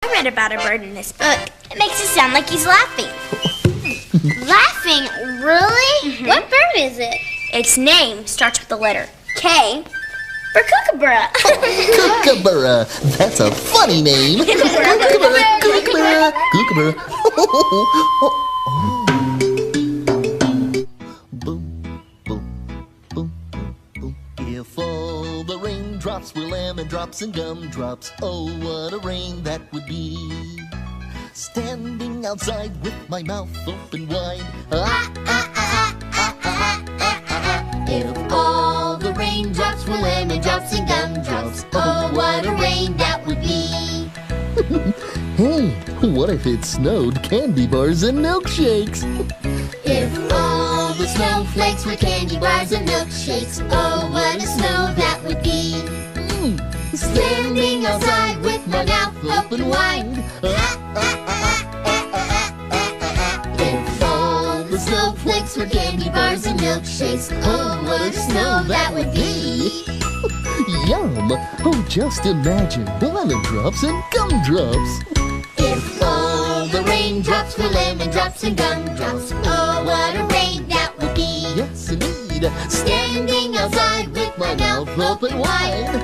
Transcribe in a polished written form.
I read about a bird in this book. It makes it sound like he's laughing. Laughing? Really? Mm-hmm. What bird is it? Its name starts with the letter K for Kookaburra. Kookaburra. That's a funny name. Kookaburra, Kookaburra, Kookaburra. Boom, boom, boom, boom. If all the raindrops were lemon drops and gumdrops, oh, what a rain that would be. Standing outside with my mouth open wide. If all the raindrops were lemon drops and gumdrops, oh, what a rain that would be. Hey, what if it snowed candy bars and milkshakes? If all the snowflakes were candy bars and milkshakes, oh, what a snow that would be. Standing outside with my mouth open wide. If all the snowflakes were candy bars and milkshakes, oh, what a snow that would be. Yum! Oh, just imagine lemon drops and gumdrops. If all the raindrops were lemon drops and gumdrops, oh, what a rain that would be. Yes, indeed. Standing outside with my mouth open wide.